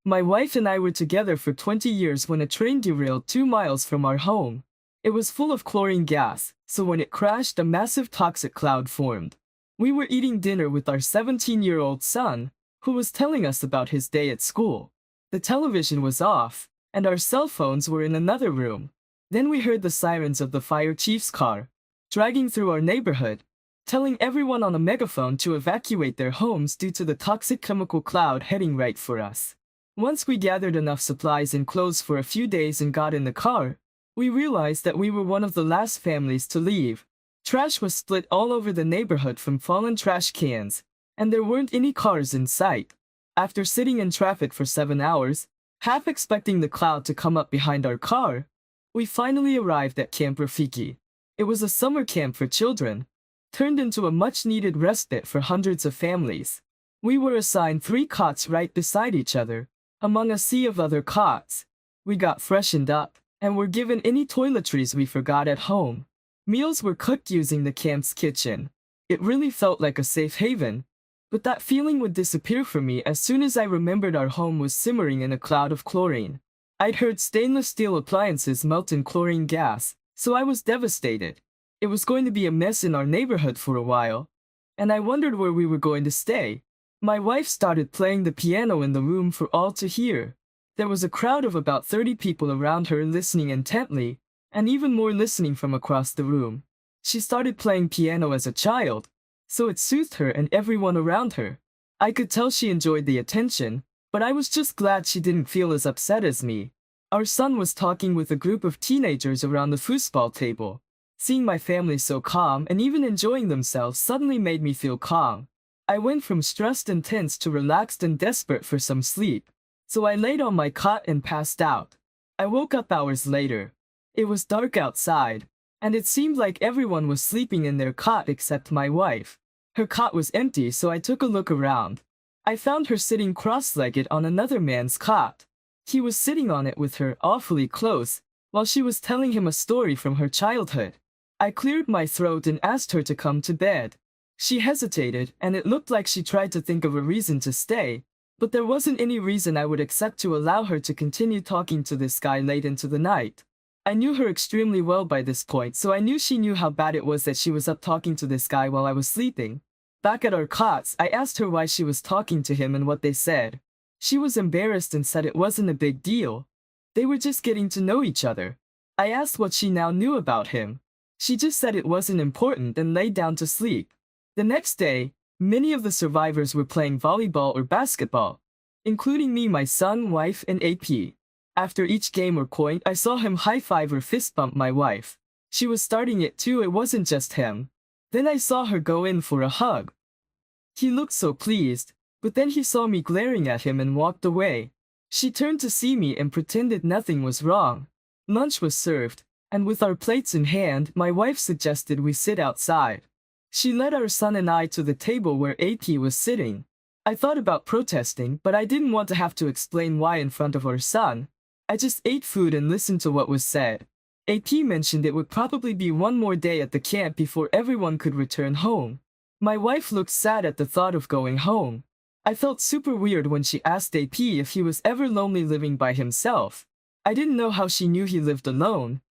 My wife and I were together for 20 years when a train derailed 2 miles from our home. It was full of chlorine gas, so when it crashed, a massive toxic cloud formed. We were eating dinner with our 17-year-old son, who was telling us about his day at school. The television was off, and our cell phones were in another room. Then we heard the sirens of the fire chief's car, dragging through our neighborhood, telling everyone on a megaphone to evacuate their homes due to the toxic chemical cloud heading right for us. Once we gathered enough supplies and clothes for a few days and got in the car, we realized that we were one of the last families to leave. Trash was split all over the neighborhood from fallen trash cans, and there weren't any cars in sight. After sitting in traffic for 7 hours, half expecting the cloud to come up behind our car, we finally arrived at Camp Rafiki. It was a summer camp for children, turned into a much-needed respite for hundreds of families. We were assigned 3 cots right beside each other, among a sea of other cots. We got freshened up, and were given any toiletries we forgot at home. Meals were cooked using the camp's kitchen. It really felt like a safe haven, but that feeling would disappear from me as soon as I remembered our home was simmering in a cloud of chlorine. I'd heard stainless steel appliances melt in chlorine gas, so I was devastated. It was going to be a mess in our neighborhood for a while, and I wondered where we were going to stay. My wife started playing the piano in the room for all to hear. There was a crowd of about 30 people around her listening intently, and even more listening from across the room. She started playing piano as a child, so it soothed her and everyone around her. I could tell she enjoyed the attention, but I was just glad she didn't feel as upset as me. Our son was talking with a group of teenagers around the foosball table. Seeing my family so calm and even enjoying themselves suddenly made me feel calm. I went from stressed and tense to relaxed and desperate for some sleep, so I laid on my cot and passed out. I woke up hours later. It was dark outside, and it seemed like everyone was sleeping in their cot except my wife. Her cot was empty, so I took a look around. I found her sitting cross-legged on another man's cot. He was sitting on it with her awfully close, while she was telling him a story from her childhood. I cleared my throat and asked her to come to bed. She hesitated, and it looked like she tried to think of a reason to stay, but there wasn't any reason I would accept to allow her to continue talking to this guy late into the night. I knew her extremely well by this point, so I knew she knew how bad it was that she was up talking to this guy while I was sleeping. Back at our cots, I asked her why she was talking to him and what they said. She was embarrassed and said it wasn't a big deal. They were just getting to know each other. I asked what she now knew about him. She just said it wasn't important and laid down to sleep. The next day, many of the survivors were playing volleyball or basketball, including me, my son, wife, and AP. After each game or point, I saw him high-five or fist-bump my wife. She was starting it too, it wasn't just him. Then I saw her go in for a hug. He looked so pleased, but then he saw me glaring at him and walked away. She turned to see me and pretended nothing was wrong. Lunch was served, and with our plates in hand, my wife suggested we sit outside. She led our son and I to the table where AP was sitting. I thought about protesting, but I didn't want to have to explain why in front of our son. I just ate food and listened to what was said. AP mentioned it would probably be one more day at the camp before everyone could return home. My wife looked sad at the thought of going home. I felt super weird when she asked AP if he was ever lonely living by himself. I didn't know how she knew he lived alone.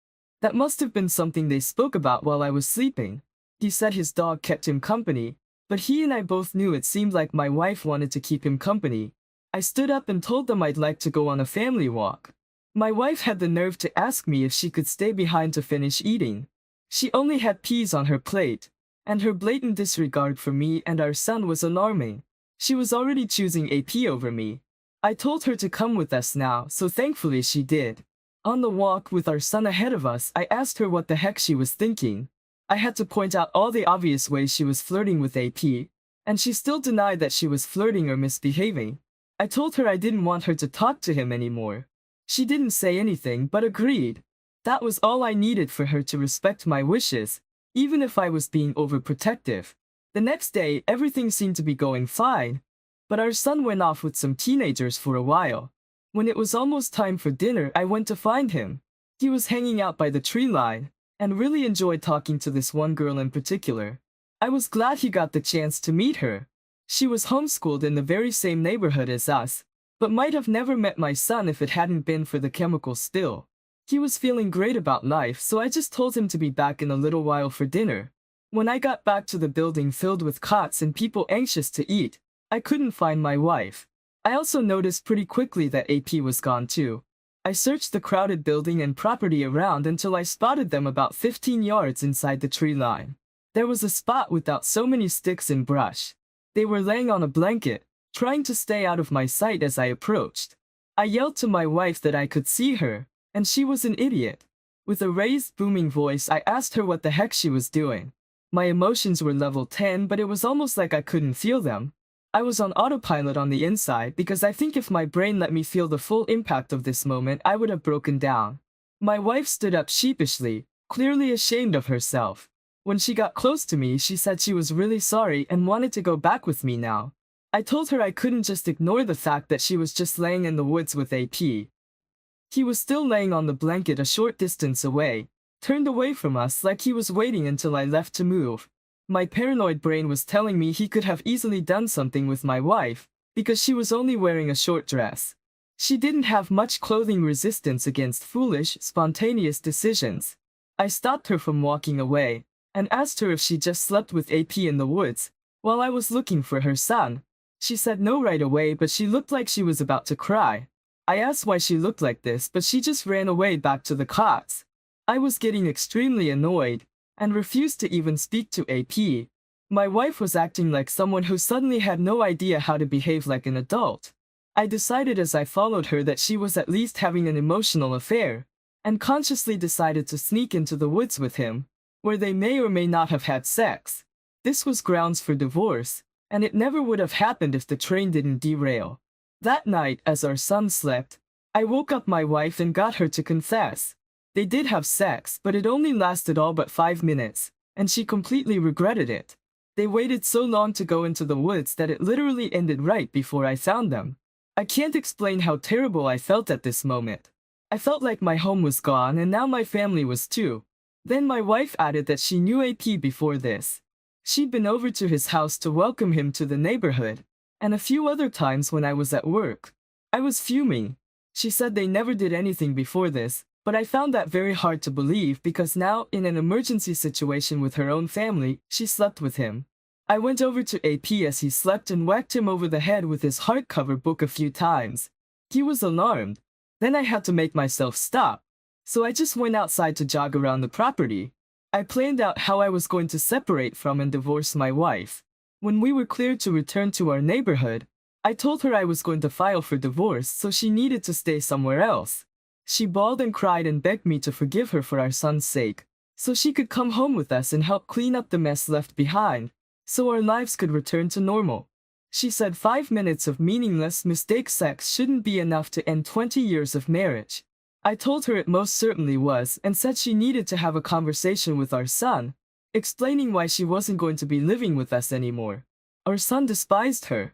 That must have been something they spoke about while I was sleeping. He said his dog kept him company, but he and I both knew it seemed like my wife wanted to keep him company. I stood up and told them I'd like to go on a family walk. My wife had the nerve to ask me if she could stay behind to finish eating. She only had peas on her plate, and her blatant disregard for me and our son was alarming. She was already choosing AP over me. I told her to come with us now, so thankfully she did. On the walk with our son ahead of us, I asked her what the heck she was thinking. I had to point out all the obvious ways she was flirting with AP, and she still denied that she was flirting or misbehaving. I told her I didn't want her to talk to him anymore. She didn't say anything but agreed. That was all I needed for her to respect my wishes, even if I was being overprotective. The next day, everything seemed to be going fine, but our son went off with some teenagers for a while. When it was almost time for dinner, I went to find him. He was hanging out by the tree line, and really enjoyed talking to this one girl in particular. I was glad he got the chance to meet her. She was homeschooled in the very same neighborhood as us, but might have never met my son if it hadn't been for the chemical still. He was feeling great about life, so I just told him to be back in a little while for dinner. When I got back to the building filled with cots and people anxious to eat, I couldn't find my wife. I also noticed pretty quickly that AP was gone too. I searched the crowded building and property around until I spotted them about 15 yards inside the tree line. There was a spot without so many sticks and brush. They were laying on a blanket, trying to stay out of my sight as I approached. I yelled to my wife that I could see her, and she was an idiot. With a raised, booming voice, I asked her what the heck she was doing. My emotions were level 10, but it was almost like I couldn't feel them. I was on autopilot on the inside because I think if my brain let me feel the full impact of this moment, I would have broken down. My wife stood up sheepishly, clearly ashamed of herself. When she got close to me, she said she was really sorry and wanted to go back with me now. I told her I couldn't just ignore the fact that she was just laying in the woods with AP. He was still laying on the blanket a short distance away, turned away from us like he was waiting until I left to move. My paranoid brain was telling me he could have easily done something with my wife, because she was only wearing a short dress. She didn't have much clothing resistance against foolish, spontaneous decisions. I stopped her from walking away, and asked her if she just slept with AP in the woods, while I was looking for her son. She said no right away, but she looked like she was about to cry. I asked why she looked like this, but she just ran away back to the cots. I was getting extremely annoyed, and refused to even speak to AP. My wife was acting like someone who suddenly had no idea how to behave like an adult. I decided as I followed her that she was at least having an emotional affair, and consciously decided to sneak into the woods with him, where they may or may not have had sex. This was grounds for divorce, and it never would have happened if the train didn't derail. That night, as our son slept, I woke up my wife and got her to confess. They did have sex, but it only lasted all but 5 minutes, and she completely regretted it. They waited so long to go into the woods that it literally ended right before I found them. I can't explain how terrible I felt at this moment. I felt like my home was gone and now my family was too. Then my wife added that she knew AP before this. She'd been over to his house to welcome him to the neighborhood, and a few other times when I was at work. I was fuming. She said they never did anything before this, but I found that very hard to believe because now, in an emergency situation with her own family, she slept with him. I went over to AP as he slept and whacked him over the head with his hardcover book a few times. He was alarmed. Then I had to make myself stop. So I just went outside to jog around the property. I planned out how I was going to separate from and divorce my wife. When we were cleared to return to our neighborhood, I told her I was going to file for divorce, so she needed to stay somewhere else. She bawled and cried and begged me to forgive her for our son's sake, so she could come home with us and help clean up the mess left behind, so our lives could return to normal. She said 5 minutes of meaningless mistake sex shouldn't be enough to end 20 years of marriage. I told her it most certainly was and said she needed to have a conversation with our son, explaining why she wasn't going to be living with us anymore. Our son despised her.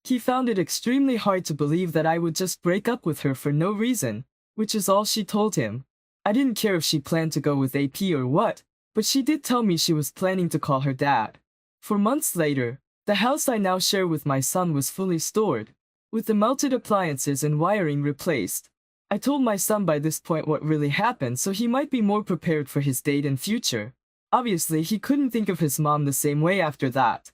He found it extremely hard to believe that I would just break up with her for no reason, which is all she told him. I didn't care if she planned to go with AP or what, but she did tell me she was planning to call her dad. For months later, the house I now share with my son was fully stored, with the melted appliances and wiring replaced. I told my son by this point what really happened so he might be more prepared for his date and future. Obviously, he couldn't think of his mom the same way after that.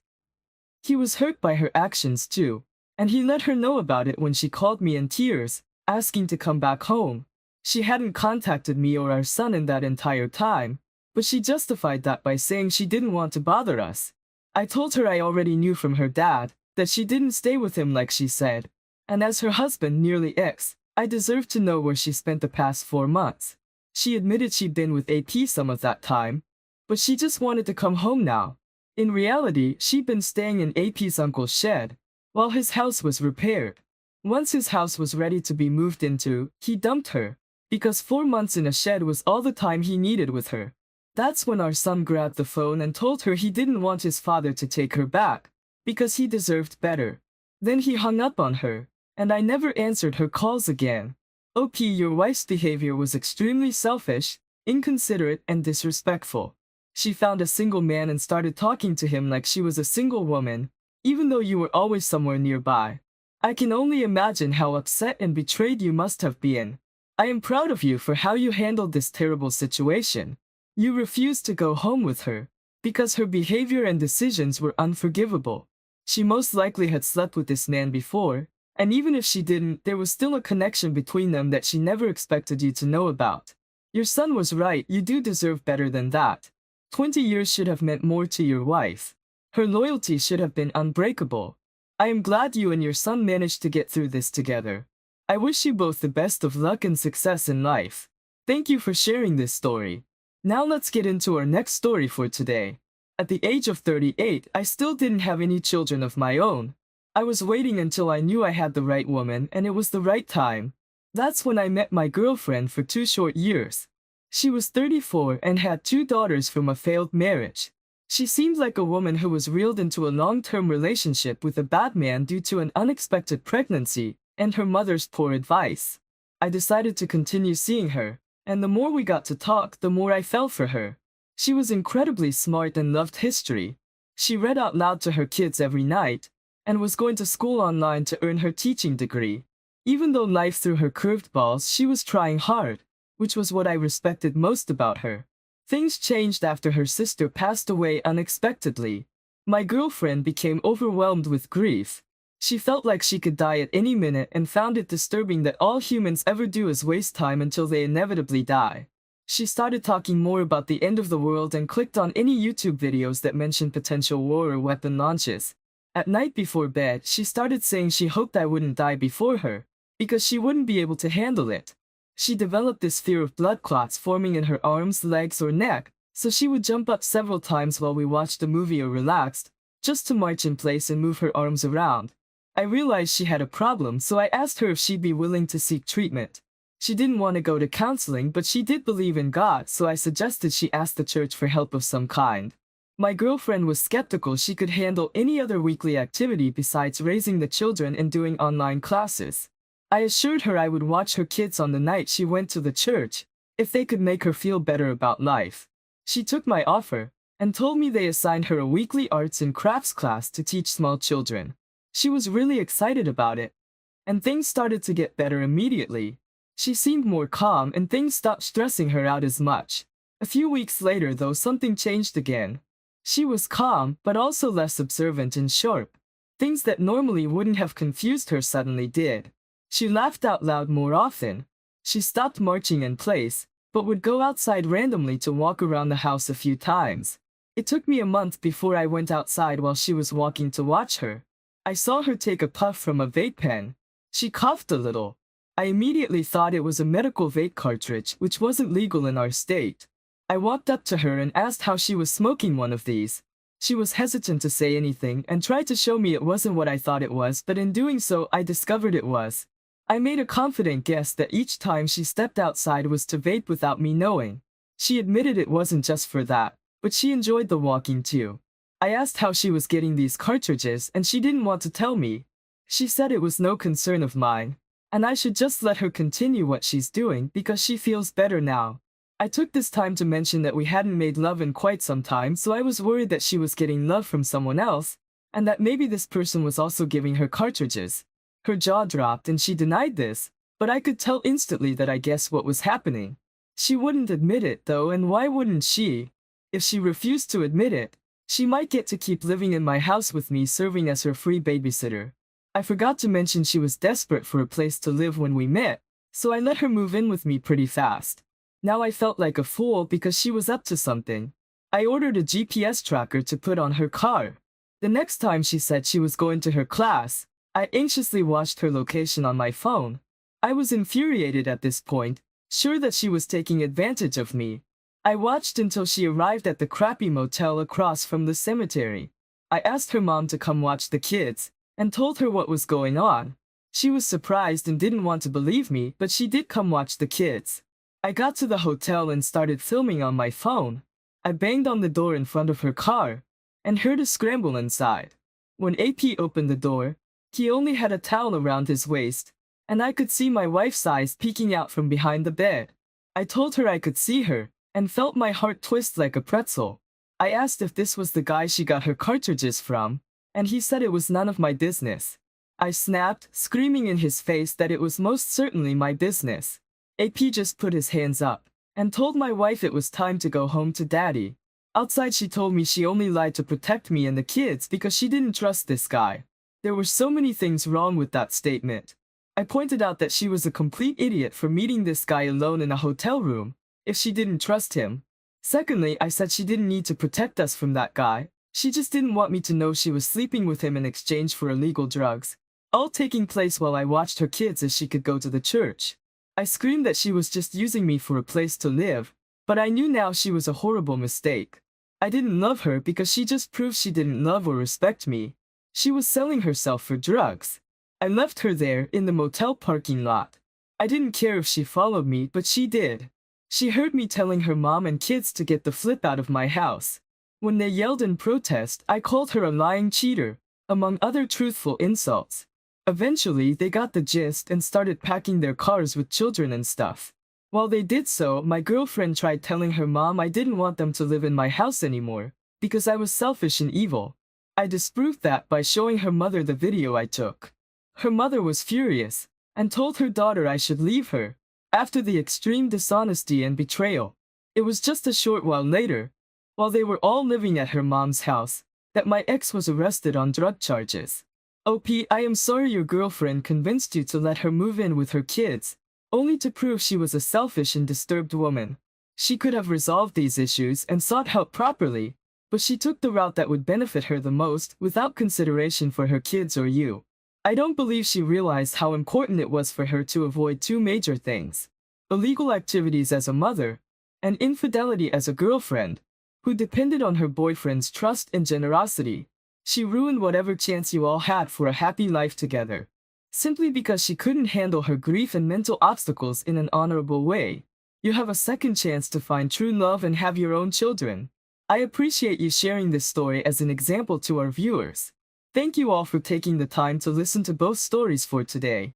He was hurt by her actions too, and he let her know about it when she called me in tears, asking to come back home. She hadn't contacted me or our son in that entire time, but she justified that by saying she didn't want to bother us. I told her I already knew from her dad that she didn't stay with him like she said, and as her husband nearly ex, I deserved to know where she spent the past 4 months. She admitted she'd been with AP some of that time, but she just wanted to come home now. In reality, she'd been staying in AP's uncle's shed, while his house was repaired. Once his house was ready to be moved into, he dumped her, because 4 months in a shed was all the time he needed with her. That's when our son grabbed the phone and told her he didn't want his father to take her back, because he deserved better. Then he hung up on her, and I never answered her calls again. OP, your wife's behavior was extremely selfish, inconsiderate, and disrespectful. She found a single man and started talking to him like she was a single woman, even though you were always somewhere nearby. I can only imagine how upset and betrayed you must have been. I am proud of you for how you handled this terrible situation. You refused to go home with her, because her behavior and decisions were unforgivable. She most likely had slept with this man before, and even if she didn't, there was still a connection between them that she never expected you to know about. Your son was right, you do deserve better than that. 20 years should have meant more to your wife. Her loyalty should have been unbreakable. I am glad you and your son managed to get through this together. I wish you both the best of luck and success in life. Thank you for sharing this story. Now let's get into our next story for today. At the age of 38, I still didn't have any children of my own. I was waiting until I knew I had the right woman and it was the right time. That's when I met my girlfriend for 2 short years. She was 34 and had 2 daughters from a failed marriage. She seemed like a woman who was reeled into a long-term relationship with a bad man due to an unexpected pregnancy and her mother's poor advice. I decided to continue seeing her, and the more we got to talk, the more I fell for her. She was incredibly smart and loved history. She read out loud to her kids every night, and was going to school online to earn her teaching degree. Even though life threw her curved balls, she was trying hard, which was what I respected most about her. Things changed after her sister passed away unexpectedly. My girlfriend became overwhelmed with grief. She felt like she could die at any minute and found it disturbing that all humans ever do is waste time until they inevitably die. She started talking more about the end of the world and clicked on any YouTube videos that mentioned potential war or weapon launches. At night before bed, she started saying she hoped I wouldn't die before her, because she wouldn't be able to handle it. She developed this fear of blood clots forming in her arms, legs, or neck, so she would jump up several times while we watched a movie or relaxed, just to march in place and move her arms around. I realized she had a problem, so I asked her if she'd be willing to seek treatment. She didn't want to go to counseling, but she did believe in God, so I suggested she ask the church for help of some kind. My girlfriend was skeptical she could handle any other weekly activity besides raising the children and doing online classes. I assured her I would watch her kids on the night she went to the church, if they could make her feel better about life. She took my offer, and told me they assigned her a weekly arts and crafts class to teach small children. She was really excited about it, and things started to get better immediately. She seemed more calm and things stopped stressing her out as much. A few weeks later, though, something changed again. She was calm, but also less observant and sharp. Things that normally wouldn't have confused her suddenly did. She laughed out loud more often. She stopped marching in place, but would go outside randomly to walk around the house a few times. It took me a month before I went outside while she was walking to watch her. I saw her take a puff from a vape pen. She coughed a little. I immediately thought it was a medical vape cartridge, which wasn't legal in our state. I walked up to her and asked how she was smoking one of these. She was hesitant to say anything and tried to show me it wasn't what I thought it was, but in doing so, I discovered it was. I made a confident guess that each time she stepped outside was to vape without me knowing. She admitted it wasn't just for that, but she enjoyed the walking too. I asked how she was getting these cartridges, and she didn't want to tell me. She said it was no concern of mine, and I should just let her continue what she's doing because she feels better now. I took this time to mention that we hadn't made love in quite some time, so I was worried that she was getting love from someone else, and that maybe this person was also giving her cartridges. Her jaw dropped and she denied this, but I could tell instantly that I guessed what was happening. She wouldn't admit it though, and why wouldn't she? If she refused to admit it, she might get to keep living in my house with me, serving as her free babysitter. I forgot to mention she was desperate for a place to live when we met, so I let her move in with me pretty fast. Now I felt like a fool because she was up to something. I ordered a GPS tracker to put on her car. The next time she said she was going to her class, I anxiously watched her location on my phone. I was infuriated at this point, sure that she was taking advantage of me. I watched until she arrived at the crappy motel across from the cemetery. I asked her mom to come watch the kids, and told her what was going on. She was surprised and didn't want to believe me, but she did come watch the kids. I got to the hotel and started filming on my phone. I banged on the door in front of her car, and heard a scramble inside. When AP opened the door, he only had a towel around his waist, and I could see my wife's eyes peeking out from behind the bed. I told her I could see her, and felt my heart twist like a pretzel. I asked if this was the guy she got her cartridges from, and he said it was none of my business. I snapped, screaming in his face that it was most certainly my business. AP just put his hands up and told my wife it was time to go home to daddy. Outside she told me she only lied to protect me and the kids because she didn't trust this guy. There were so many things wrong with that statement. I pointed out that she was a complete idiot for meeting this guy alone in a hotel room, if she didn't trust him. Secondly, I said she didn't need to protect us from that guy. She just didn't want me to know she was sleeping with him in exchange for illegal drugs. All taking place while I watched her kids as she could go to the church. I screamed that she was just using me for a place to live, but I knew now she was a horrible mistake. I didn't love her because she just proved she didn't love or respect me. She was selling herself for drugs. I left her there in the motel parking lot. I didn't care if she followed me, but she did. She heard me telling her mom and kids to get the flip out of my house. When they yelled in protest, I called her a lying cheater, among other truthful insults. Eventually, they got the gist and started packing their cars with children and stuff. While they did so, my girlfriend tried telling her mom I didn't want them to live in my house anymore, because I was selfish and evil. I disproved that by showing her mother the video I took. Her mother was furious, and told her daughter I should leave her. After the extreme dishonesty and betrayal, it was just a short while later, while they were all living at her mom's house, that my ex was arrested on drug charges. OP, I am sorry your girlfriend convinced you to let her move in with her kids, only to prove she was a selfish and disturbed woman. She could have resolved these issues and sought help properly, but she took the route that would benefit her the most without consideration for her kids or you. I don't believe she realized how important it was for her to avoid two major things: illegal activities as a mother, and infidelity as a girlfriend, who depended on her boyfriend's trust and generosity. She ruined whatever chance you all had for a happy life together, simply because she couldn't handle her grief and mental obstacles in an honorable way. You have a second chance to find true love and have your own children. I appreciate you sharing this story as an example to our viewers. Thank you all for taking the time to listen to both stories for today.